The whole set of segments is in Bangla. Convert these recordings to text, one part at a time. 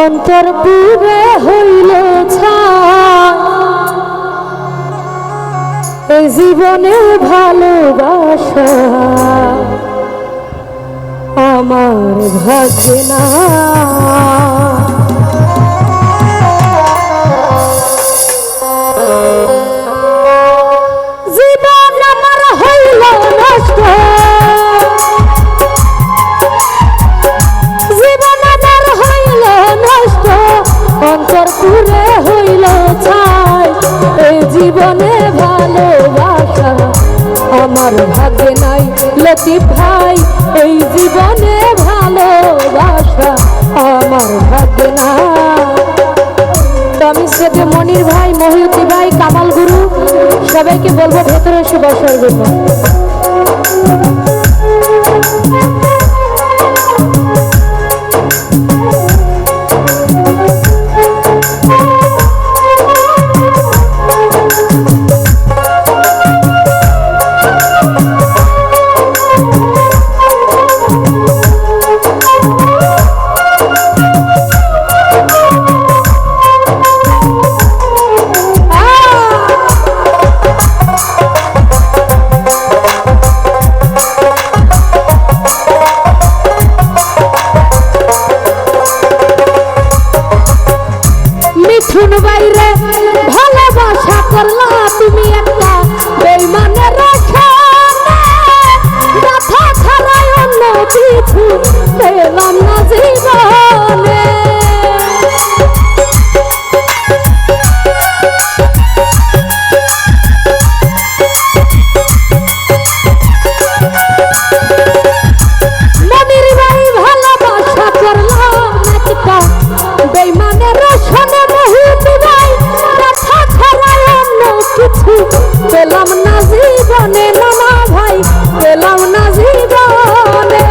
অন্তর পুরে হইল ছাই এই জীবনে ভালোবাসা আমার ভাগ্যে না। জীবন আমার হইল নষ্ট, জীবন আমার হইল নষ্ট, অন্তর পুরে হইল ছাই এই জীবনে ভালোবাসা আমার ভাগ্যে নাই। লতিফ ভাই এই জীবনে ভালোবাসা আমার ভাগ্যে না। আমি সেটা মনির ভাই, মহিউদ্দি ভাই, কামাল গুরু সবাইকে বলবো ভেতরে এসে বসার জন্য। শুন বাইরে ভালোবাসা করলা তুমি একটা বেইমানের মাথা ছাড়াই অন্য কিছু পেলাম না জীবনে। মনির ভাই ভালোবাসা করলাম একটা বেইমানের পেলাম না জীবনে, নানা ভাই পেলাম না জীবনে।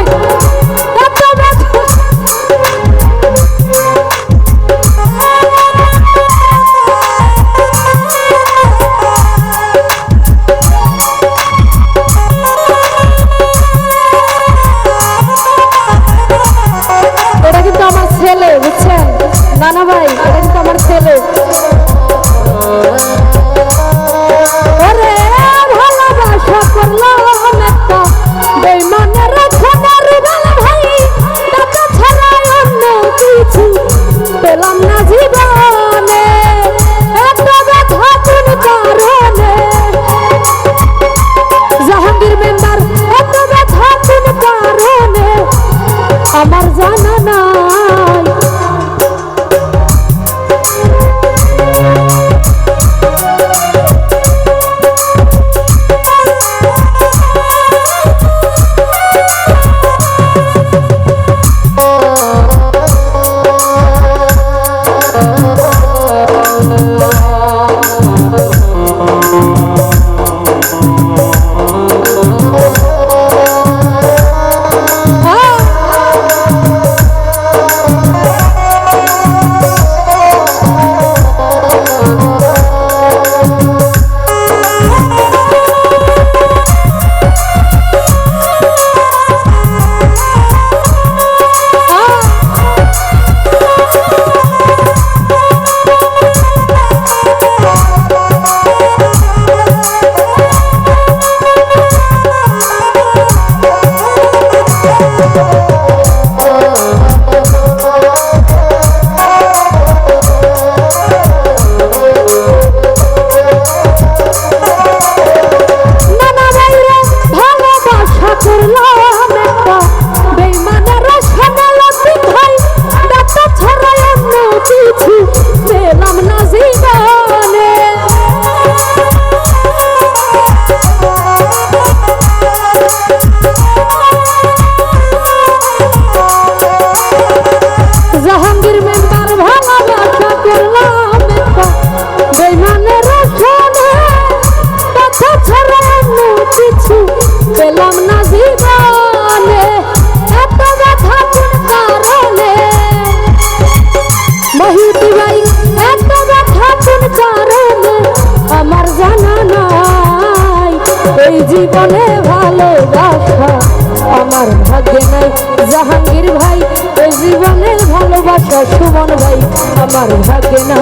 এটা কিন্তু আমার ছেলে, বুঝছেন নানা ভাই, এটা কিন্তু আমার ছেলে। পেলাম না জীবনে এত ব্যথা কোন কারণে, জাহাঙ্গীর মেম্বার এত ব্যথা কোন কারণে আমার জানা নাই। জীবনে ভালোবাসা আমার ভাগ্যে নাই। জাহাঙ্গীর ভাই জীবনের ভালোবাসা সুমন ভাই আমার ভাগ্যে না।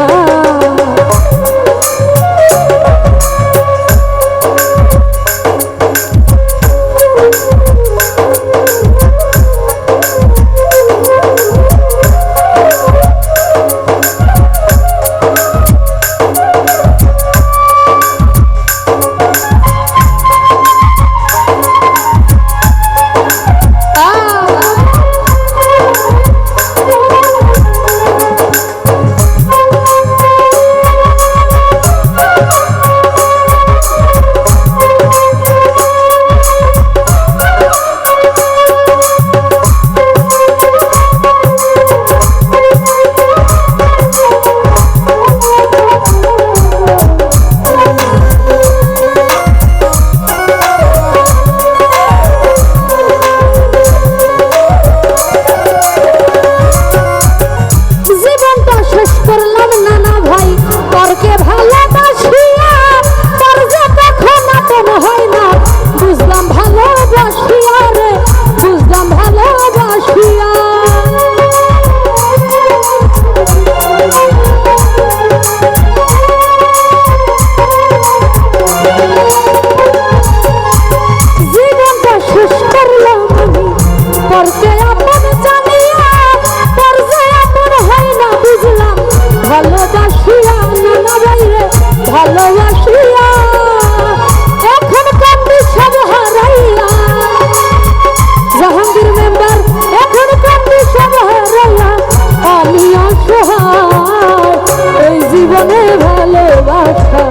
জীবনে ভালোবাসা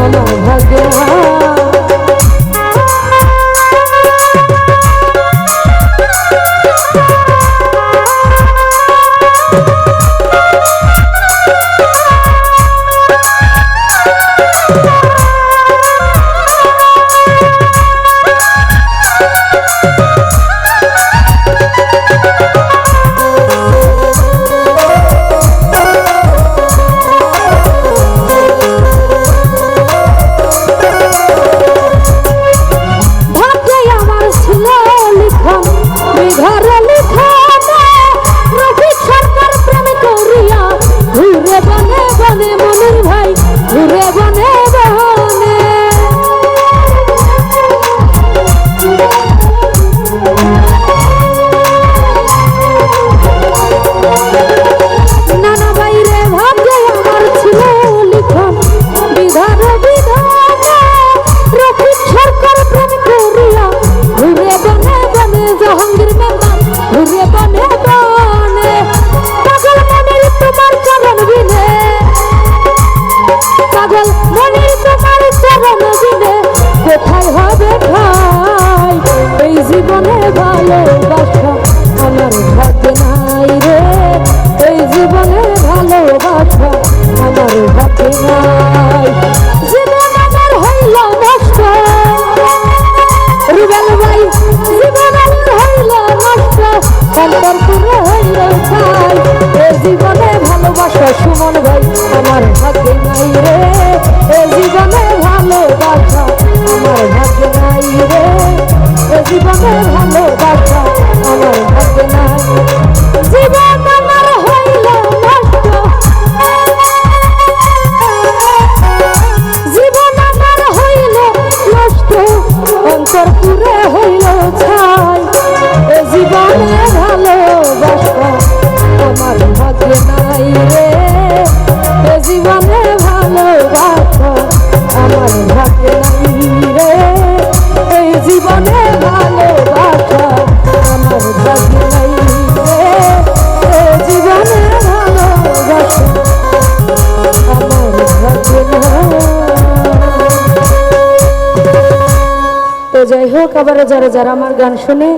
আমার ভাগ্যে না। সুমন ভাই আমার ভাগ্যে নাই রে, এ জীবনে ভালোবাসা আমার ভাগ্যে নাই রে, এ জীবনে ভালোবাসা আমার ভাগ্যে নাই। জীবন আমার হইল নষ্ট, জীবন আমার হইল নষ্ট, অন্তর পুরে হইল ছাই, এ জীবনে ভালোবাসা আমার ভাগ্যে নাই রে, এ জীবনে ভালোবাসা আমার ভাগ্যে নাই রে, এই জীবনে ভালোবাসা আমার ভাগ্যে নাই রে, এ জীবনে ভালোবাসা আমার ভাগ্যে নাই। তো যাই হোক, আবার যারা যারা আমার গান শুনে